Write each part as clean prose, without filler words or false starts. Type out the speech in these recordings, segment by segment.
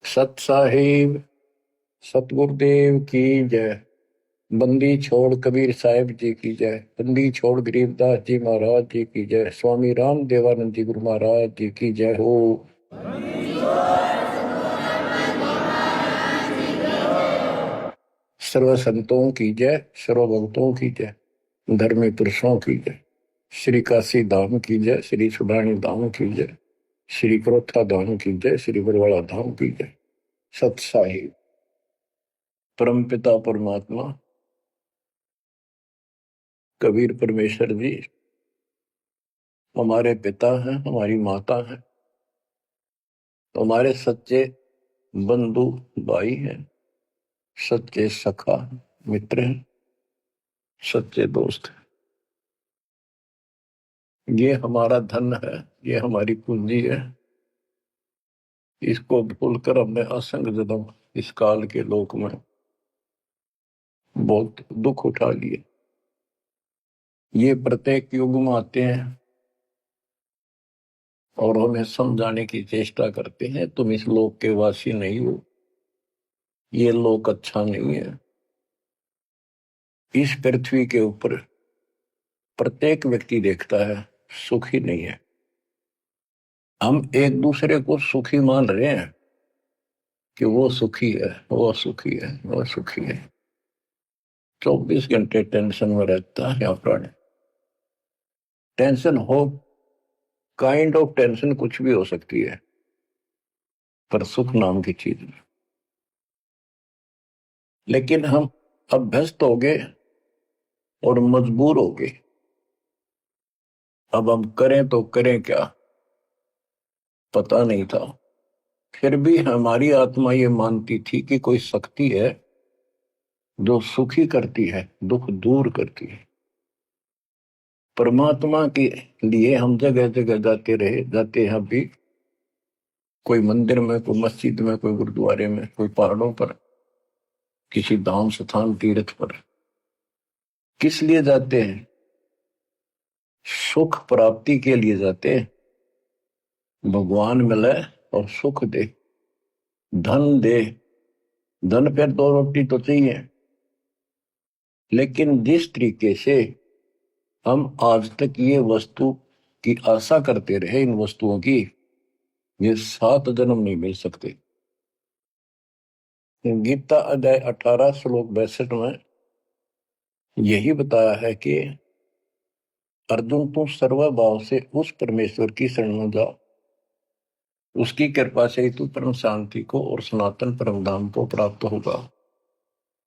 सत साहिब सतगुरुदेव की जय। बंदी छोड़ कबीर साहिब जी की जय। बंदी छोड़ गरीबदास जी महाराज जी की जय। स्वामी राम देवानंद जी गुरु महाराज जी की जय हो। सर्व संतों की जय, सर्व भक्तों की जय, धर्मी पुरुषों की जय। श्री काशी धाम की जय, श्री सुडानी धाम की जय, श्री क्रोथा धाम की जय, श्री बरवाड़ा धाम की जय। सत साहिब परम पिता परमात्मा कबीर परमेश्वर जी हमारे पिता हैं, हमारी माता हैं, हमारे सच्चे बंधु भाई हैं, सच्चे सखा मित्र हैं, सच्चे दोस्त हैं। ये हमारा धन है, ये हमारी पूंजी है। इसको भूलकर हमने असंग जन्म इस काल के लोक में बहुत दुख उठा लिए। ये प्रत्येक युग में आते हैं और हमें समझाने की चेष्टा करते हैं, तुम इस लोक के वासी नहीं हो, ये लोक अच्छा नहीं है। इस पृथ्वी के ऊपर प्रत्येक व्यक्ति देखता है सुखी नहीं है। हम एक दूसरे को सुखी मान रहे हैं कि वो सुखी है, वो सुखी है, वो सुखी है। 24 घंटे टेंशन में रहता है प्राणी। टेंशन हो, काइंड ऑफ टेंशन कुछ भी हो सकती है, पर सुख नाम की चीज नहीं। लेकिन हम अभ्यस्त हो गए और मजबूर हो गए। अब हम करें तो करें क्या, पता नहीं था। फिर भी हमारी आत्मा ये मानती थी कि कोई शक्ति है जो सुखी करती है, दुख दूर करती है। परमात्मा के लिए हम जगह जगह जाते रहे, जाते हैं भी। कोई मंदिर में, कोई मस्जिद में, कोई गुरुद्वारे में, कोई पहाड़ों पर, किसी धाम स्थान तीर्थ पर। किस लिए जाते हैं? सुख प्राप्ति के लिए जाते हैं। भगवान मिले और सुख दे, धन दे। धन पे दो रोटी तो चाहिए, लेकिन जिस तरीके से हम आज तक ये वस्तु की आशा करते रहे, इन वस्तुओं की, ये 7 जन्म नहीं मिल सकते। गीता अध्याय 18 श्लोक 62 में यही बताया है कि अर्जुन तुम सर्वभाव से उस परमेश्वर की शरण में जाओ, उसकी कृपा से ही तू परम शांति को और सनातन परम धाम को प्राप्त होगा।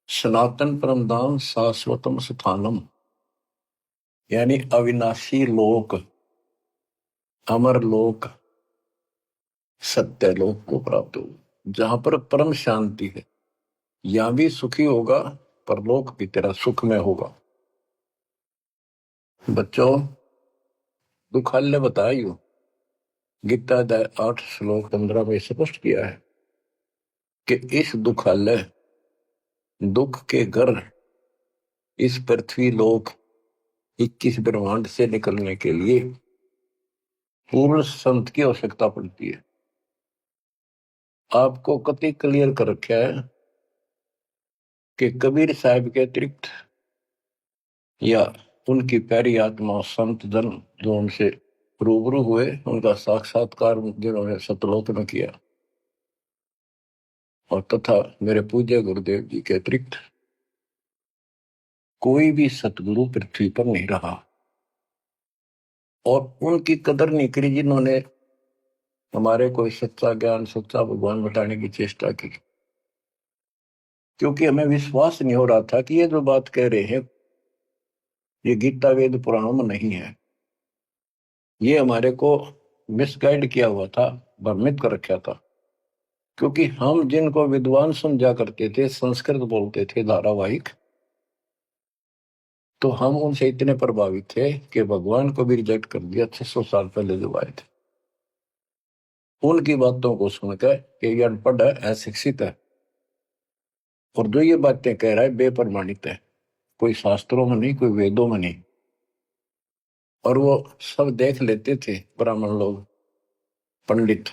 सनातन परम धाम शाश्वतम स्थानम, यानी अविनाशी लोक, अमर लोक, सत्य लोक को प्राप्त होगा, जहां पर परम शांति है। यहां भी सुखी होगा, परलोक भी तेरा सुख में होगा। बच्चों, दुखालय बताइयो, गीता अध्याय 8 श्लोक 15 में स्पष्ट किया है कि इस दुखालय, दुख के घर, इस पृथ्वी लोक 21 ब्रह्मांड से निकलने के लिए पूर्ण संत की आवश्यकता पड़ती है। आपको कति क्लियर कर रखा है कि कबीर साहब के अतिरिक्त या उनकी प्यारी आत्मा संत जन जो उनसे रूबरू हुए, उनका साक्षात्कार जिन्होंने सतलोक में किया, और तथा मेरे पूज्य गुरुदेव जी के अतिरिक्त कोई भी सतगुरु पृथ्वी पर नहीं रहा। और उनकी कदर नहीं करी जिन्होंने हमारे कोई सच्चा ज्ञान, सच्चा भगवान बताने की चेष्टा की। क्योंकि हमें विश्वास नहीं हो रहा था कि ये जो बात कह रहे हैं ये गीता वेद पुराणों में नहीं है। ये हमारे को मिसगाइड किया हुआ था, भ्रमित कर रखा था। क्योंकि हम जिनको विद्वान समझा करते थे, संस्कृत बोलते थे धारावाहिक, तो हम उनसे इतने प्रभावित थे कि भगवान को भी रिजेक्ट कर दिया 600 साल पहले जो आए थे। उनकी बातों को सुनकर कि ये अनपढ़ है, अशिक्षित है, और जो ये बातें कह रहा है बेप्रमाणित है, कोई शास्त्रों में नहीं, कोई वेदों में नहीं। और वो सब देख लेते थे ब्राह्मण लोग, पंडित,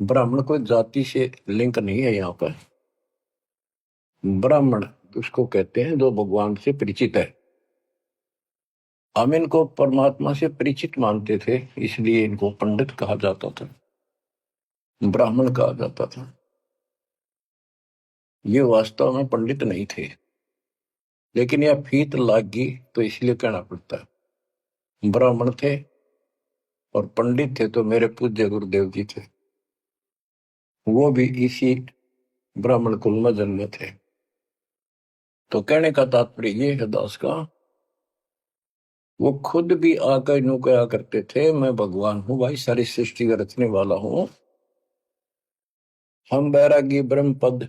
ब्राह्मण कोई जाति से लिंक नहीं है यहाँ पर। ब्राह्मण उसको कहते हैं जो भगवान से परिचित है। हम इनको परमात्मा से परिचित मानते थे, इसलिए इनको पंडित कहा जाता था, ब्राह्मण कहा जाता था। ये वास्तव में पंडित नहीं थे, लेकिन यह फीत लाग गई तो इसलिए कहना पड़ता है। ब्राह्मण थे और पंडित थे तो मेरे पूज्य गुरुदेव जी थे, वो भी इसी ब्राह्मण कुल में जन्मे थे। तो कहने का तात्पर्य ये है दास का, वो खुद भी आकर यूं कहा करते थे, मैं भगवान हूं भाई, सारी सृष्टि का रचने वाला हूं। हम बैरागी ब्रह्म पद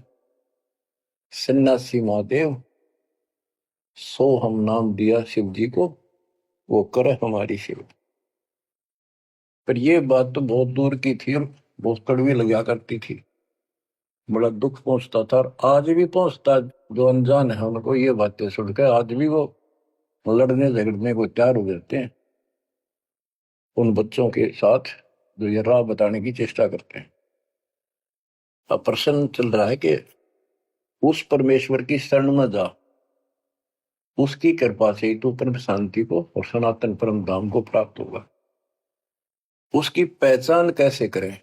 सन्यासी महादेव, सो हम नाम दिया शिव जी को, वो करे हमारी सेवा। पर ये बात तो बहुत दूर की थी और बहुत कड़वी लगा करती थी, बड़ा दुख पहुंचता था और आज भी पहुंचता है। जो अनजान है उनको ये बातें सुनकर आज भी वो लड़ने झगड़ने को तैयार हो जाते हैं उन बच्चों के साथ जो ये राह बताने की चेष्टा करते हैं। अब प्रश्न चल रहा है कि उस परमेश्वर की शरण में जा, उसकी कृपा से तू परम शांति को और सनातन परम धाम को प्राप्त होगा। उसकी पहचान कैसे करें?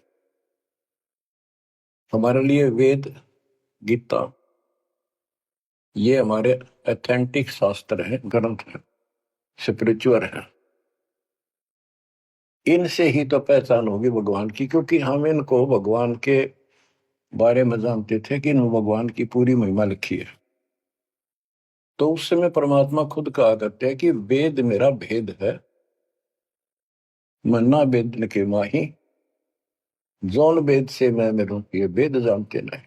हमारे लिए वेद गीता ये हमारे ऑथेंटिक शास्त्र हैं, ग्रंथ हैं, स्पिरिचुअल हैं। इनसे ही तो पहचान होगी भगवान की, क्योंकि हम इनको भगवान के बारे में जानते थे कि इन भगवान की पूरी महिमा लिखी है। तो उस समय परमात्मा खुद कहा करते हैं कि वेद मेरा भेद है, मन्ना वेद के माही, जौन वेद से मैं मेरू ये वेद जानते नहीं।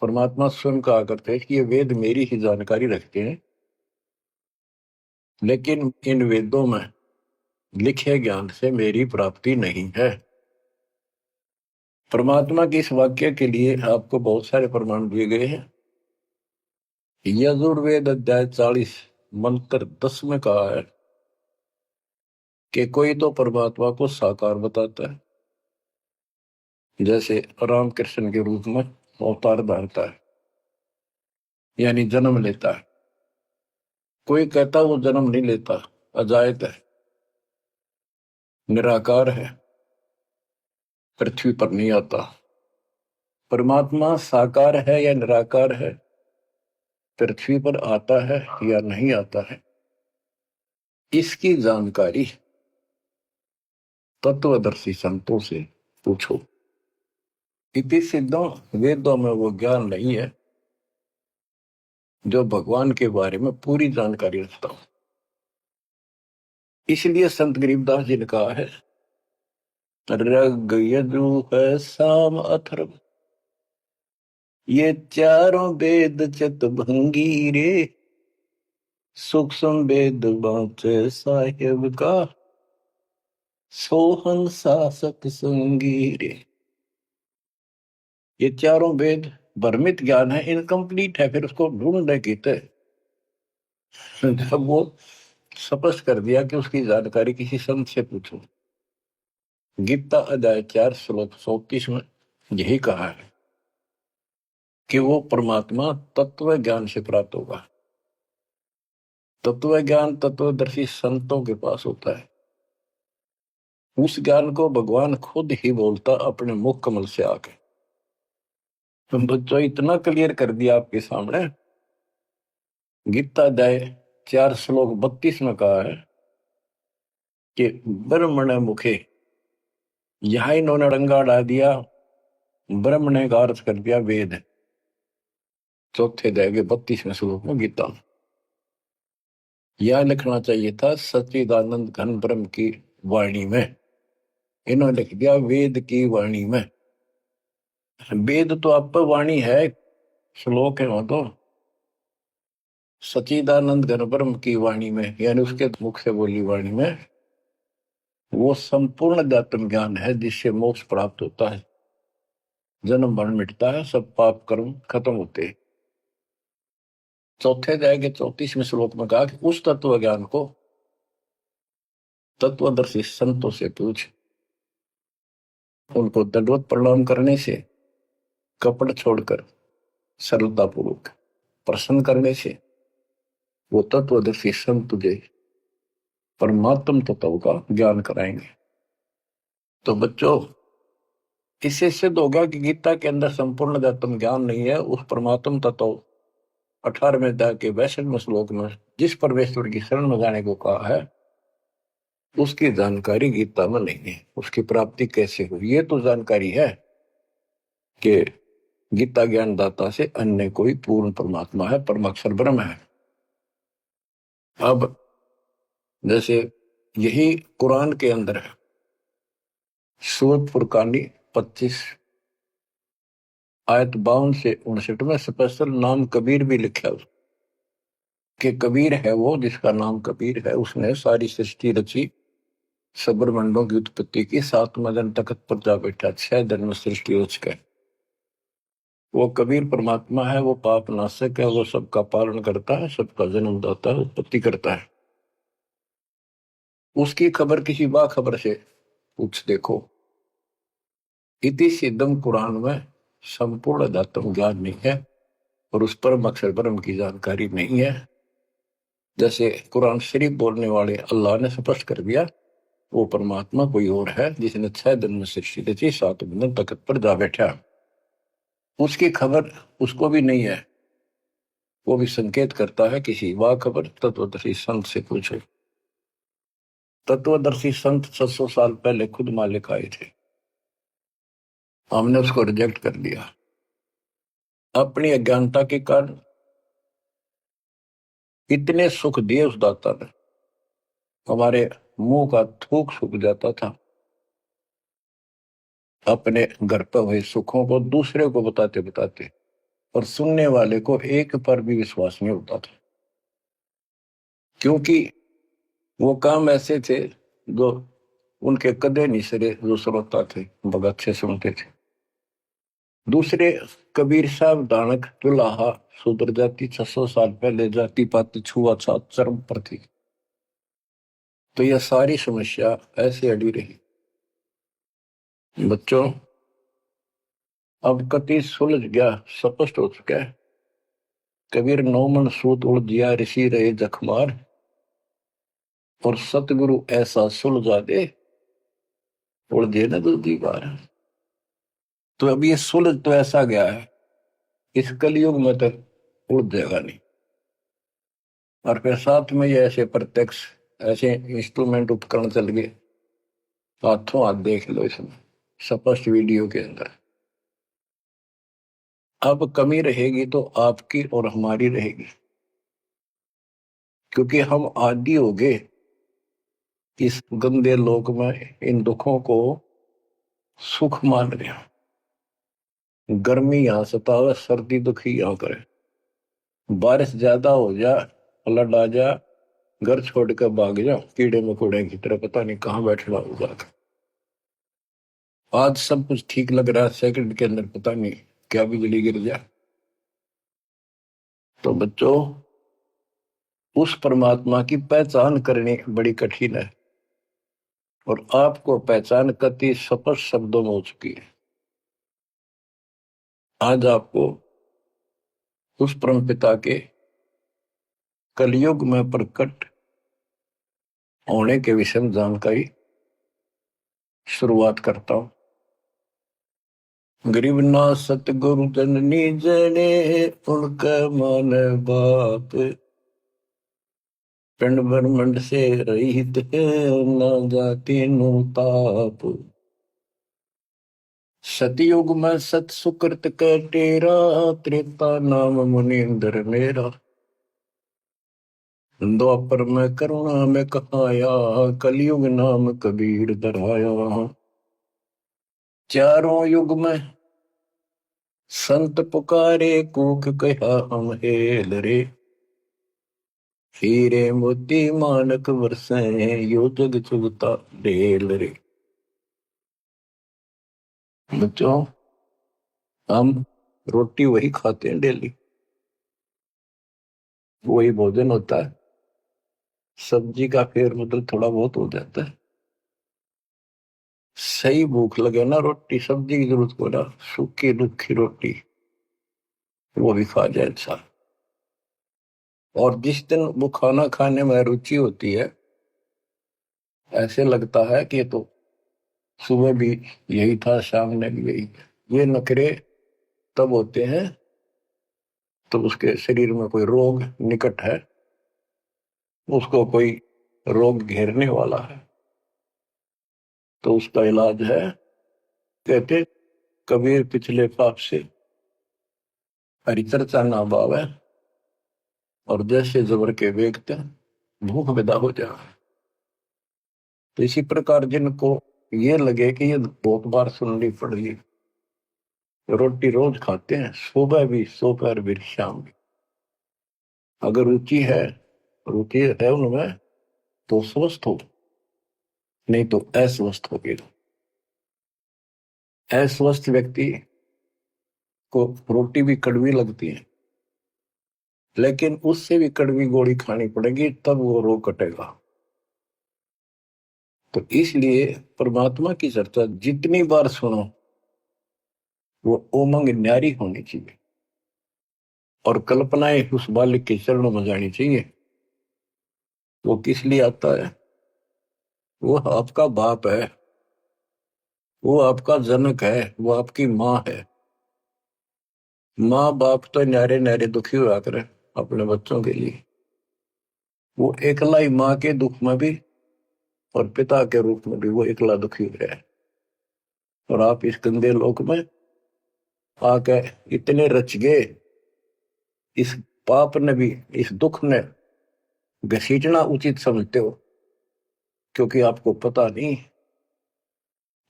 परमात्मा स्वयं कहा करते हैं कि ये वेद मेरी ही जानकारी रखते हैं, लेकिन इन वेदों में लिखे ज्ञान से मेरी प्राप्ति नहीं है। परमात्मा के इस वाक्य के लिए आपको बहुत सारे प्रमाण दिए गए हैं। यजुर्वेद अध्याय 40 मंत्र 10 में कहा है कि कोई तो परमात्मा को साकार बताता है, जैसे राम कृष्ण के रूप में अवतार धारता है, यानी जन्म लेता है। कोई कहता वो जन्म नहीं लेता, अजायत है, निराकार है, पृथ्वी पर नहीं आता। परमात्मा साकार है या निराकार है, पृथ्वी पर आता है या नहीं आता है, इसकी जानकारी तत्वदर्शी संतों से पूछो। इति सिद्धों, वेदों में वो ज्ञान नहीं है जो भगवान के बारे में पूरी जानकारी रखता हूं। इसलिए संत गरीबदास जी ने कहा है, ऋग यजु है साम अथर्व, ये चारों वेद चतुर्भंगी रे, सूक्ष्म वेद बाँचे साहेब का, सोहन शासक संगी रे। ये चारों वेद भ्रमित ज्ञान है, इनकम्प्लीट है, फिर उसको ढूंढने की थे। जब वो स्पष्ट कर दिया कि उसकी जानकारी किसी संत से पूछो। गीता अध्याय 4 श्लोक 34 में यही कहा है कि वो परमात्मा तत्व ज्ञान से प्राप्त होगा। तत्व ज्ञान तत्वदर्शी संतों के पास होता है। उस ज्ञान को भगवान खुद ही बोलता अपने मुख कमल से आके। तो बच्चों इतना क्लियर कर दिया आपके सामने। गीता अध्याय 4 श्लोक 32 में कहा है कि ब्रह्मण मुखे, यहां इन्होंने रंगा डाल दिया, ब्रह्म ने का अर्थ कर दिया वेद। चौथे अध्याय के 32वें श्लोक में गीता। यह लिखना चाहिए था सच्चिदानंद घन ब्रह्म की वाणी में, इन्होंने लिख दिया वेद की वाणी में। वेद तो आप पर वाणी है, श्लोक है वो तो। सच्चिदानंद घन ब्रह्म की वाणी में, यानी उसके मुख से बोली वाणी में, वो संपूर्ण अध्यात्म ज्ञान है जिससे मोक्ष प्राप्त होता है, जन्म मरण मिटता है, सब पाप कर्म खत्म होते हैं। चौथे अध्याय के 34वें श्लोक में कहा कि उस तत्व ज्ञान को तत्वदर्शी संतों से पूछ। उनको दंडवत प्रणाम करने से, कपट छोड़कर सरलतापूर्वक प्रसन्न करने से वो तत्वदर्शी संत तुझे परमात्म तत्व का ज्ञान कराएंगे। तो बच्चों, इससे सिद्ध होगा कि गीता के अंदर संपूर्ण आत्म ज्ञान नहीं है। उस परमात्म तत्व 18वें अध्याय के 62वें श्लोक में जिस परमेश्वर की शरण में जाने को कहा है, उसकी जानकारी गीता में नहीं है। उसकी प्राप्ति कैसे हुई, ये तो जानकारी है कि गीता ज्ञान दाता से अन्य कोई पूर्ण परमात्मा है, परमाक्षर ब्रह्म है। अब जैसे यही कुरान के अंदर है, सूरत फुरकानी 25 आयत 52 से 59 में स्पेशल नाम कबीर भी लिखा है कि कबीर है वो जिसका नाम कबीर है, उसने सारी सृष्टि रची, सब्रमंडों की उत्पत्ति की, 7वें दिन तख्त पर जा बैठा, 6 दिन में सृष्टि रच गए। वो कबीर परमात्मा है, वो पाप नाशक है, वो सबका पालन करता है, सबका जन्म दाता है, उत्पत्ति करता है। उसकी खबर किसी बाखबर से पूछ देखो। इति सिद्धम कुरान में संपूर्ण अध्यात्म ज्ञान नहीं है और उस परम अक्षर ब्रह्म की जानकारी नहीं है। जैसे कुरान शरीफ बोलने वाले अल्लाह ने स्पष्ट कर दिया, वो परमात्मा कोई और है जिसने 6 दिन में सृष्टि रची, 7वें दिन तख्त पर जा बैठा। उसकी खबर उसको भी नहीं है। वो भी संकेत करता है किसी बाखबर तत्वदर्शी संत से पूछो। तत्वदर्शी संत 700 साल पहले खुद मालिक आए थे, हमने उसको रिजेक्ट कर दिया अपनी अज्ञानता के कारण। इतने सुख दिए उस दाता ने, हमारे मुंह का थूक सूख जाता था। अपने घर पर हुए सुखों को दूसरे को बताते बताते, और सुनने वाले को एक पर भी विश्वास नहीं होता था, क्योंकि वो काम ऐसे थे जो उनके कदे नहीं सरे, जो श्रोता थे बहुत अच्छे सुनते थे। दूसरे कबीर साहब दानक तुलाहा शूद्र जाति 600 साल पहले जाति पाति छुआछूत चरम पर थी। तो यह सारी समस्या ऐसे अड़ी रही। बच्चों, अब कति सुलझ गया, स्पष्ट हो चुका है। कबीर 9 मन सूत उलझिया ऋषि रहे जखमार, और सतगुरु ऐसा सुलझा दे उलझे न दूसरी बार। तो अब ये सुलझ तो ऐसा गया है, इस कलयुग में तो उलझ जाएगा नहीं। और फिर साथ में ये ऐसे प्रत्यक्ष ऐसे इंस्ट्रूमेंट उपकरण चल गए, हाथों हाथ देख लो इसमें स्पष्ट वीडियो के अंदर। अब कमी रहेगी तो आपकी और हमारी रहेगी, क्योंकि हम आदी हो गए इस गंदे लोक में इन दुखों को सुख मान रहे हैं। गर्मी यहां सतावे, सर्दी दुखी यहां करे, बारिश ज्यादा हो जा, फ्लड आ जा, घर छोड़ कर भाग जा, कीड़े मकोड़े की तरह पता नहीं कहां बैठना होगा। आज सब कुछ ठीक लग रहा है, सेकंड के अंदर पता नहीं क्या बिजली गिर जाए। तो बच्चों, उस परमात्मा की पहचान करनी बड़ी कठिन है, और आपको पहचान कति स्पष्ट शब्दों में हो चुकी है। आज आपको उस परम पिता के कलयुग में प्रकट होने के विषय में जानकारी शुरुआत करता हूं। गरीब ना सतगुरु जननी जने, उनका मान बाप, पिंड ब्रह्मंड से रहित है, ना जाति नु ताप। सतयुग में सत सुकृत का तेरा, त्रेता नाम मुनिंदर मेरा। द्वापर में करुणा में कहाया, कलयुग नाम कबीर धराया। चारों युग में संत पुकारे, कूक कहा हम हेल रे। हीरे मोती मानक वर्षे, यो जग चुगता ढेल रे। बच्चों, हम रोटी वही खाते हैं डेली, वही भोजन होता है, सब्जी का फेर बदल थोड़ा बहुत हो जाता है। सही भूख लगे ना, रोटी सब्जी की जरूरत को ना, सूखी रुखी रोटी वो भी खा जाए इंसान। और जिस दिन वो खाना खाने में रुचि होती है, ऐसे लगता है कि ये तो सुबह भी यही था, शाम ने भी यही। ये नखरे तब होते हैं तो उसके शरीर में कोई रोग निकट है, उसको कोई रोग घेरने वाला है, तो उसका इलाज है। कहते कबीर पिछले पाप से हरि चर्चा ना बावे, और जैसे जबर के वेगते भूख विदा हो जाए। तो इसी प्रकार जिनको ये लगे कि ये बहुत बार सुननी पड़ रही, रोटी रोज खाते हैं, सुबह भी दोपहर भी शाम भी, अगर रुचि है उनमें तो स्वस्थ हो, नहीं तो अस्वस्थ हो गए। अस्वस्थ व्यक्ति को रोटी भी कड़वी लगती है, लेकिन उससे भी कड़वी गोली खानी पड़ेगी, तब वो रोग कटेगा। तो इसलिए परमात्मा की चर्चा जितनी बार सुनो वो उमंग न्यारी होनी चाहिए, और कल्पनाएं उस बालक के चरणों में जानी चाहिए। वो किस लिए आता है? वो आपका बाप है, वो आपका जनक है, वो आपकी माँ है। माँ बाप तो न्यारे न्यारे दुखी हुआ करे अपने बच्चों के लिए, वो एकला ही माँ के दुख में भी और पिता के रूप में भी वो एकला दुखी हो रहा है। और आप इस गंदे लोक में आके इतने रच गए, इस पाप ने भी, इस दुख ने घसीटना उचित समझते हो, क्योंकि आपको पता नहीं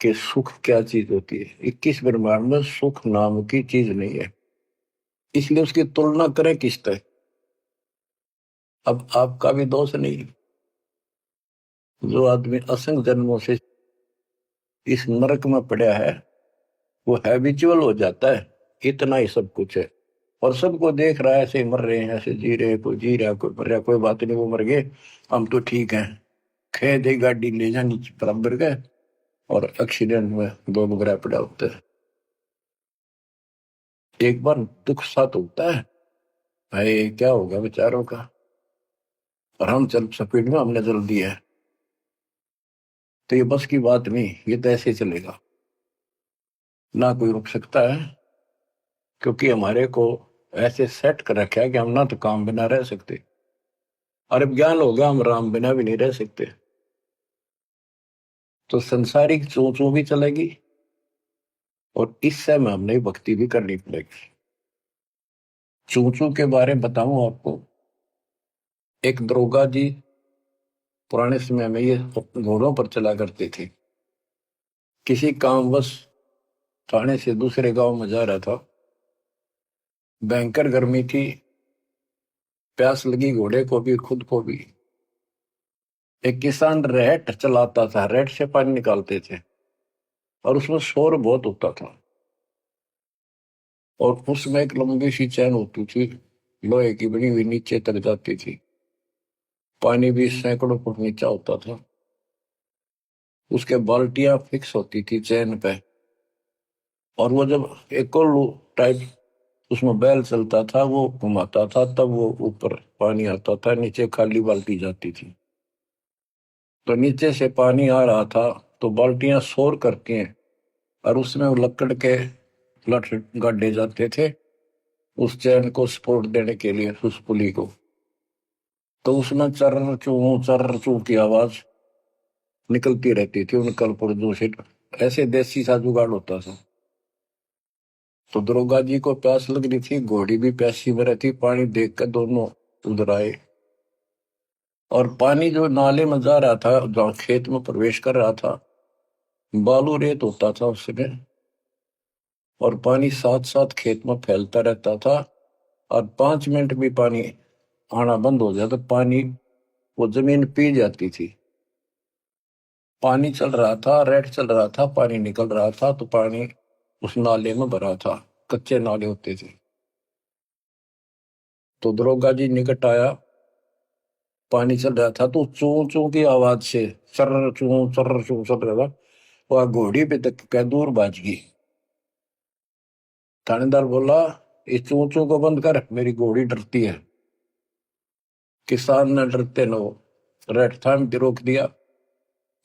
कि सुख क्या चीज होती है। 21 ब्रह्मांड में सुख नाम की चीज नहीं है, इसलिए उसकी तुलना करें किससे? अब आपका भी दोष नहीं। जो आदमी असंख्य जन्मों से इस नरक में पड़ा है, वो हैबिचुअल हो जाता है, इतना ही सब कुछ है। और सबको देख रहा है, ऐसे मर रहे हैं, ऐसे जी रहे, कोई जी रहा, कोई मर रहा, कोई बात नहीं, वो मर गए, हम तो ठीक हैं। खे दे गाड़ी ले जानी बराबर गए, और एक्सीडेंट में दो बगरा पड़ा होता है। एक बार दुख साथ होता है, भाई क्या होगा बेचारों का, और हम चल स्पीड में हमने जल दिया है, तो ये बस की बात नहीं, ये तो ऐसे चलेगा, ना कोई रुक सकता है। क्योंकि हमारे को ऐसे सेट कर रखा है कि हम ना तो काम बिना रह सकते, और अब ज्ञान हो गया हम राम बिना भी नहीं रह सकते। तो संसारिक चोचों भी चलेगी, और इस समय हमने भक्ति भी करनी पड़ेगी। चूचू के बारे में बताऊं आपको, एक दरोगा जी पुराने समय में ये घोड़ों पर चला करते थे। किसी कामवश थाने से दूसरे गांव में जा रहा था, भयंकर गर्मी थी, प्यास लगी घोड़े को भी खुद को भी। एक किसान रेहट चलाता था, रेहट से पानी निकालते थे, और उसमें शोर बहुत होता था, और उसमें एक लंबी सी चैन होती थी, लोहे की बनी हुई, नीचे तक जाती थी, पानी भी सैकड़ों फुट नीचा होता था। उसके बाल्टियां फिक्स होती थी चैन पे, और वो जब एक और टाइप उसमें बैल चलता था, वो घुमाता था, तब वो ऊपर पानी आता था, नीचे खाली बाल्टी जाती थी। तो नीचे से पानी आ रहा था, तो बाल्टियां शोर करती हैं, और उसमें वो लकड़ के लठ गाड़े जाते थे उस चैन को सपोर्ट देने के लिए, उस पुली को। तो उसमें चर्र चू की आवाज निकलती रहती थी उन कल पुर्जों से। ऐसे देसी सा जुगाड़ होता था। तो दरोगा जी को प्यास लग रही थी, घोड़ी भी प्यासी में रहती, पानी देख कर दोनों उधर आए, और पानी जो नाले में जा रहा था, जहाँ खेत में प्रवेश कर रहा था, बालू रेत होता था उसमें, और पानी साथ साथ खेत में फैलता रहता था, और 5 मिनट भी पानी आना बंद हो जाता, पानी वो जमीन पी जाती थी। पानी चल रहा था, रेट चल रहा था, पानी निकल रहा था, तो पानी उस नाले में भरा था, कच्चे नाले होते थे। तो दरोगा जी निकट आया, पानी चल रहा था, तो चू चू की आवाज से चर्र चू चल रहा था, वह घोड़ी पे तक क्या दूर बाज गई। थानेदार बोला, इस चू चू को बंद कर, मेरी घोड़ी डरती है। किसान ने डरते न रेट थाम के रोक दिया।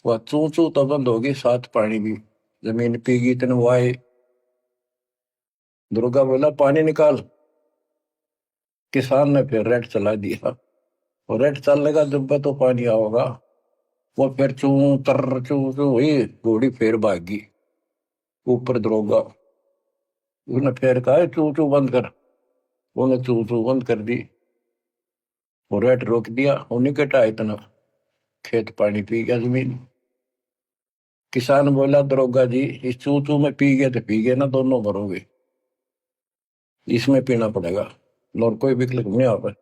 वह चू चू तो बंद होगी, साथ पानी भी। जमीन पीगी तेन वाए। दुर्गा बोला, पानी निकाल। किसान ने फिर रेट चला दिया, और रेट चलने का जब तो पानी आओगा। वो फिर चू चू चू हुई, घोड़ी फिर भागी। ऊपर दरोगा, उसने फिर कहा, चू चू बंद कर। उन्हें चू चू बंद कर दी, और रेट रोक दिया। उन्हीं के टा इतना खेत पानी पी गया जमीन। किसान बोला, दरोगा जी, इस चू चू में पी गए तो पी गए ना, दोनों मरोगे। इसमें पीना पड़ेगा। और कोई विकल्प नहीं आ पाए।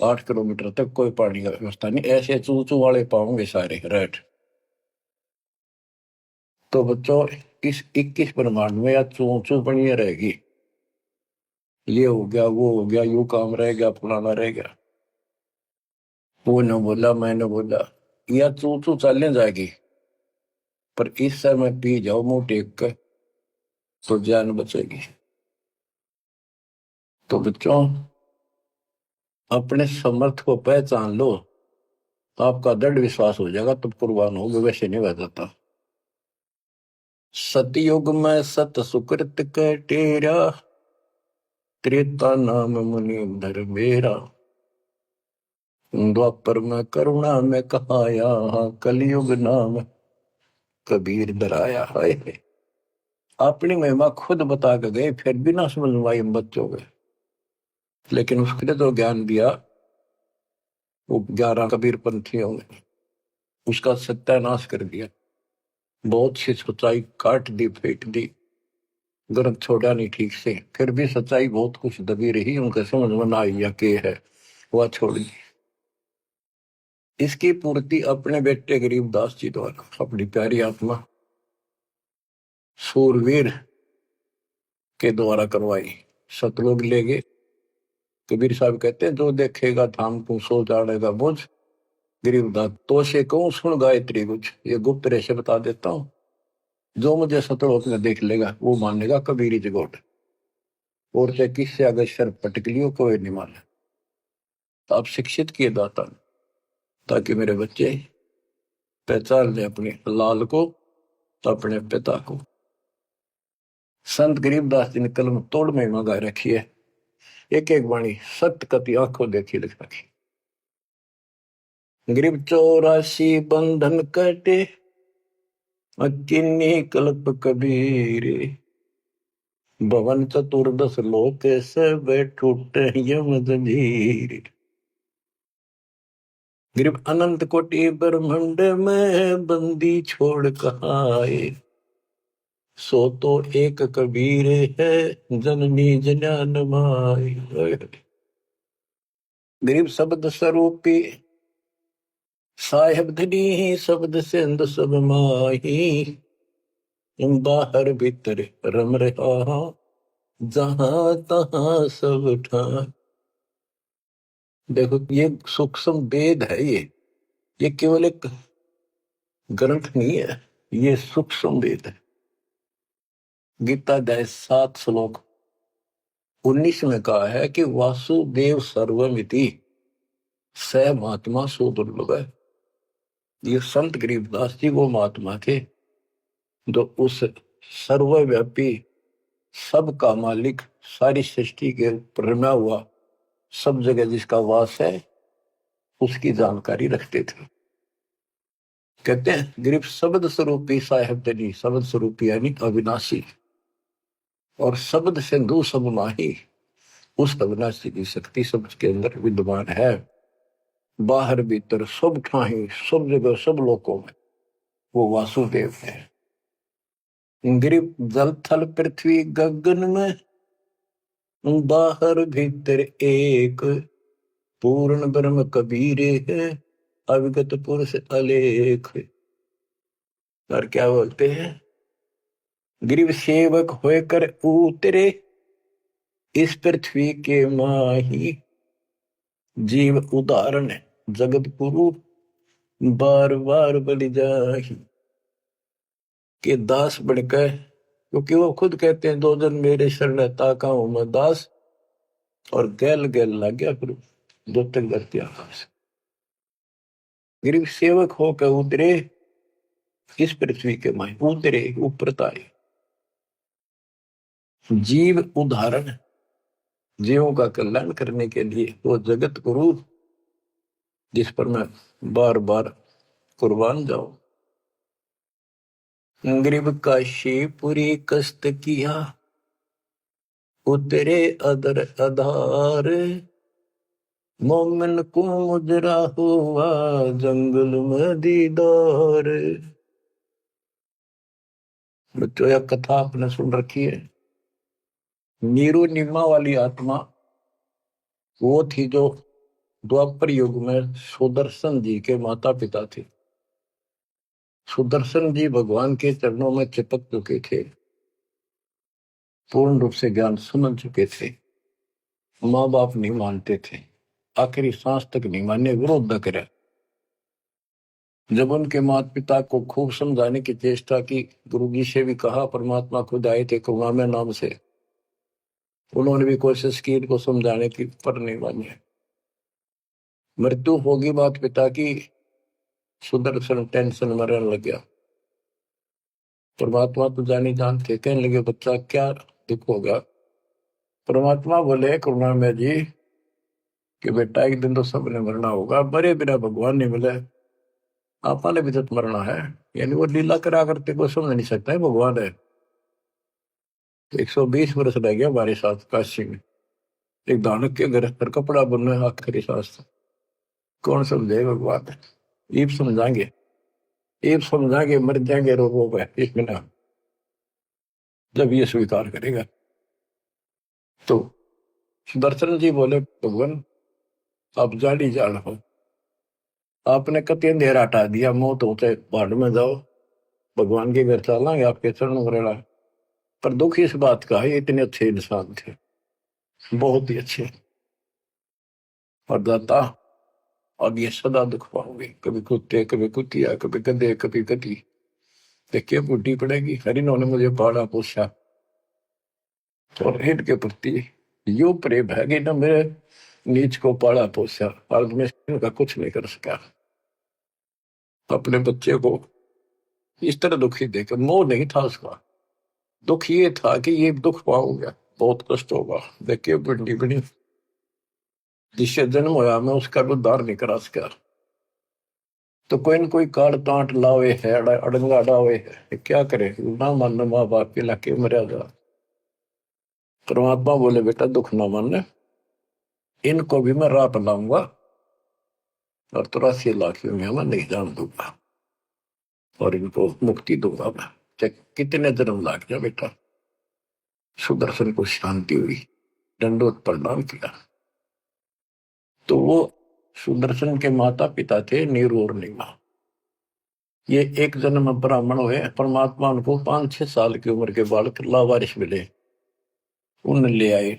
8 किलोमीटर तक कोई पानी का व्यवस्था नहीं, ऐसे चू चू वाले पाओगे सारे रेट। तो बच्चों, इस 21 ब्रह्मांड में या चू चू बनी रहेगी। ये हो गया, वो हो गया, यू काम रह गया, फलाना रह गया। वो न बोला, मैंने बोला, या चू चू चलने जाएगी, पर इस समय पी जाओ मुंह टेक कर, तो जान बचेगी। तो बच्चों, अपने समर्थ को पहचान लो, तो आपका दृढ़ विश्वास हो जाएगा, तब कुर्बान होगे, वैसे नहीं रह जाता। सतयुग में सत सुकृत के टेरा, त्रेता नाम मुनि धर मेरा, द्वापर में करुणा में कहाया, कलयुग नाम कबीर धराया। है अपनी महिमा खुद बता के गए, फिर भी ना समझ में आई बच्चों के। लेकिन उसने तो ज्ञान दिया, वो 11 कबीर पंथियों ने उसका सत्यानाश कर दिया। बहुत सी सच्चाई काट दी, फेंक दी, ग्रंथ छोड़ा नहीं ठीक से। फिर भी सच्चाई बहुत कुछ दबी रही, उनके समझ में ना आई या के है, वह छोड़ दी। इसकी पूर्ति अपने बेटे गरीबदास जी द्वारा, अपनी प्यारी आत्मा सूरवीर के द्वारा करवाई। सतलोक ले गए। कबीर साहब कहते हैं, जो देखेगा धाम को सो जानेगा बुझ। गरीबदास, तो से कहूं सुन गायत्री कुछ, ये गुप्त रहस्य बता देता हूं। जो मुझे सतलोक में देख लेगा, वो मानेगा कबीरी जगोट। और चाहे किससे अगर शर पटक लियो, कोई नहीं माने। तो आप शिक्षित किए दाता, ताकि मेरे बच्चे पहचान ले अपने लाल को, तो अपने पिता को। संत गरीबदास जी ने कलम तोड़ में मंगा रखी है। एक एक वाणी सत्य कति आंखों देखी लिख रखी। गरीब 84 बंधन कटे, अकिन्नी कल्प कबीर। भवन चतुर्दश लोक सब टूटे यम जंजीर। गरीब अनंत कोटि ब्रह्मांड में बंदी छोड़ कहाए, सो तो एक कबीर है, जननी जन्यान माई। गरीब शब्द स्वरूपी साहेब धनी, शब्द सिंध सब माही। बाहर भीतर रम रहा, जहां तहां सब ठाई। देखो, ये सूक्ष्म वेद है। ये केवल एक ग्रंथ नहीं है, ये सूक्ष्म वेद है। गीता अध्याय 7 श्लोक 19 में कहा है कि वासुदेव सर्वमिति स महात्मा सो दुर्लभ है। ये संत गरीबदास जी वो महात्मा थे, जो उस सर्वव्यापी, सबका मालिक, सारी सृष्टि के ऊपर रमा हुआ, सब जगह जिसका वास है, उसकी जानकारी रखते थे। कहते हैं, गरीब शब्द स्वरूपी साहेब तनी, शब्द स्वरूपी यानी अविनाशी, और शब्द सिंधु सब माही। उस अविनाशी की शक्ति सबके अंदर विद्यमान है। बाहर भीतर सब ठाही, सब जगह, सब लोकों में वो वासुदेव है। गरीब जल थल पृथ्वी गगन में, बाहर भीतर एक, पूर्ण ब्रह्म कबीर है, अविगत पुरुष अलेख। और क्या बोलते हैं, गरीब सेवक होकर उतरे इस पृथ्वी के माही। जीव उदाहरण जगत गुरु, बार बार बलि जाही। कि दास बनकर, क्योंकि वो खुद कहते हैं 2 दिन मेरे शरण ताका हूं मैं दास, और गैल गैल लग गया फिर जो तक धरती आकाश। गरीब सेवक होकर उतरे इस पृथ्वी के माए, उतरे ऊपर तारे। जीव उदाहरण, जीवों का कल्याण करने के लिए वो जगत गुरु जिस पर मैं बार बार कुर्बान जाऊं। गरीब काशी पूरी कष्ट किया, उतरे अदर आधार, मोमिन को मुजरा हुआ जंगल में दीदार। बच्चों यह कथा आपने सुन रखी है। नीरू निमा वाली आत्मा वो थी जो द्वापर युग में सुदर्शन जी के माता पिता थे। सुदर्शन जी भगवान के चरणों में चिपक चुके थे, पूर्ण रूप से ज्ञान समझ चुके थे। माँ बाप नहीं मानते थे, आखिरी सांस तक नहीं माने, विरोध न करे। जब उनके माता पिता को खूब समझाने की चेष्टा की, गुरु जी से भी कहा, परमात्मा खुद आए थे करुणामय नाम से, उन्होंने भी कोशिश की इनको समझाने की, पर नहीं माने। मृत्यु होगी माता पिता की, सुदर्शन टेंशन में रहने लग गया। परमात्मा तो जानी जानते, कहने लगे बच्चा क्या दुख होगा। परमात्मा बोले करुणामय जी कि बेटा एक दिन तो सबने मरना होगा, मरे बिना भगवान नहीं मिले, आपने भी तो मरना है। यानी वो लीला करा करते कोई समझ नहीं सकता है भगवान है। 120 वर्ष रह गया हमारे साथ काशी में, एक दानक के घर पर कपड़ा बुनना है आखिरी सांस तक। कौन समझे भगवान है? ईब समझाएंगे, ईब समझाएंगे, मर जाएंगे रोगों पे इस बिना, जब ये स्वीकार करेगा। तो सुदर्शन जी बोले भगवान आप जाड़ी जान हो, आपने कति अंधेरा हटा दिया, मौत होते पहाड़ में जाओ, भगवान के घर चलेंगे, आपके चरणों में रहना। पर दुख इस बात का है, इतने अच्छे इंसान थे, बहुत ही अच्छे, और दाता अब ये सदा दुख पाओगे, कभी कुत्ते, कभी कुतिया, कभी गधे, कभी गधी। देखिए बूढ़ी पड़ेगी। हरि ने मुझे पाला पोसा, और हिट के प्रति यो प्रेम है कि ना मेरे नीच को पाला पोसा, आज में इनका कुछ नहीं कर सका। अपने बच्चे को इस तरह दुखी देकर, मोह नहीं था उसका, दुख ये था कि ये दुख पाऊंगा, बहुत कष्ट होगा। देखिए बूढ़ी बनी, जिससे जन्म होया मैं उसका भी उद्धार नहीं करा सका। तो कोई न कोई काट तांट लावे है, अड़ंगा डावे है, क्या करे, ना मान माँ बाप के लाके मर्यादा। परमात्मा बोले बेटा दुख ना मान, इनको भी मैं राह लाऊंगा, और 83 लाख में मैं नहीं जान दूंगा, और इनको मुक्ति दूंगा मैं, चाहे कितने जन्म लाग जाए बेटा। सुदर्शन को शांति हुई, दंडोत प्रणाम किया। तो वो सुदर्शन के माता पिता थे नीरू और नीमा। ये एक जन्म ब्राह्मण हुए, परमात्मा उनको 5-6 साल की उम्र के बालक लावारिश मिले, उन ले आए,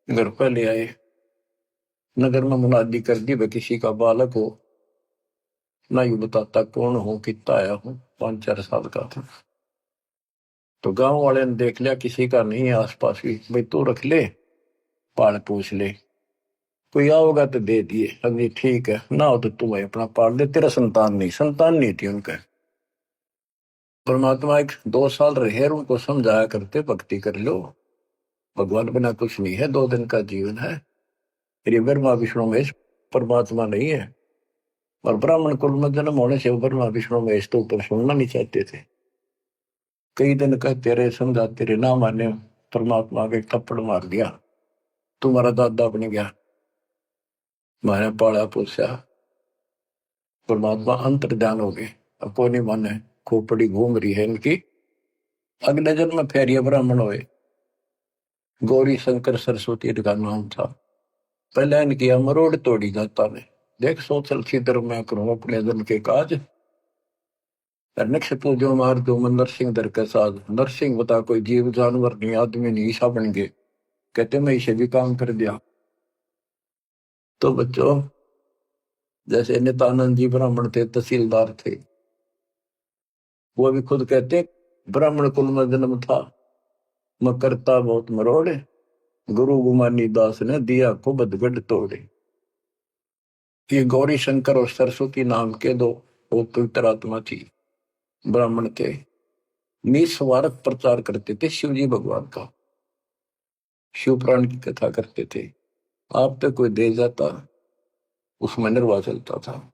घर पर ले आए, नगर में मुनादी कर दी, वह किसी का बालक हो, ना यू बताता कौन हो, कितना आया हूं, 5-4 साल का था। तो गांव वाले ने देख लिया किसी का नहीं है आसपास भी, भाई तू रख ले, पाल पूछ ले, कोई आओगा तो दे दिए, अभी ठीक है, ना हो तो तुम्हें अपना पाल दे, तेरा संतान नहीं, संतान नहीं थी उनका। परमात्मा एक 2 साल रहे, उनको समझाया करते भक्ति कर लो, भगवान बिना कुछ नहीं है, 2 दिन का जीवन है। फिर ब्रह्मा विष्णु महेश परमात्मा नहीं है, और ब्राह्मण कुल में जन्म होने से ब्रह्मा विष्णु महेश तो ऊपर सुनना नहीं चाहते थे। कई दिन कहते रहे, समझाते रहे, ना माने, परमात्मा के थप्पड़ मार दिया, तुम्हारा दादा बन गया, मैंने पाला पोसा। परमात्मा अंतर्ध्यान हो गए, अब कोई नहीं माने, खोपड़ी घूम रही है इनकी। अगले जन्म में फिर ये ब्राह्मण हुए, गौरी शंकर सरस्वती का नाम था। पहले इनकी मरोड़ तोड़ी जाता ने, देख सोचल धर्म में करूं अपने जन्म के काज, नक्ष पूजो मार दो मन नरसिंह दर के साथ। नरसिंह बता कोई जीव जानवर नहीं, आदमी नहीं, ईसा बन गए, कहते मैं इसे भी काम कर दिया। तो बच्चों जैसे नित्यानंद जी ब्राह्मण थे, तहसीलदार थे, वो भी खुद कहते ब्राह्मण कुल में जन्म था, मैं करता बहुत मरोड़े, गुरु गुमानी दास ने दिया को बदगढ़ तोड़े। ये गौरी शंकर और सरस्वती नाम के दो पवित्र आत्मा थी, ब्राह्मण थे, निस्वार्थ प्रचार करते थे शिव जी भगवान का, शिव पुराण की कथा करते थे। आप तक कोई दे जाता, उसमें निर्वाह चलता था,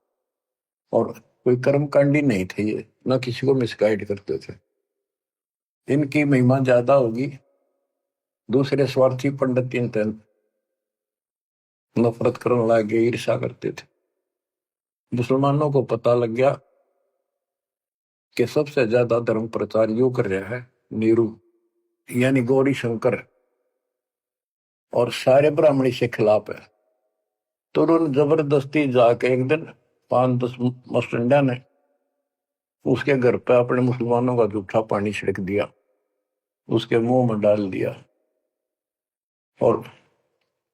और कोई कर्मकांडी नहीं थे ये, ना किसी को मिसगाइड करते थे। इनकी महिमा ज्यादा होगी, दूसरे स्वार्थी पंडित इनसे नफरत करने लगे, ईर्षा करते थे। मुसलमानों को पता लग गया कि सबसे ज्यादा धर्म प्रचार यू कर रहा है नीरू, यानी गौरी शंकर, और सारे ब्राह्मणी से खिलाफ है। तो उन्होंने जबरदस्ती जाके एक दिन 5-10 मस्टंडा ने उसके घर पे अपने मुसलमानों का जूठा पानी छिड़क दिया, उसके मुंह में डाल दिया, और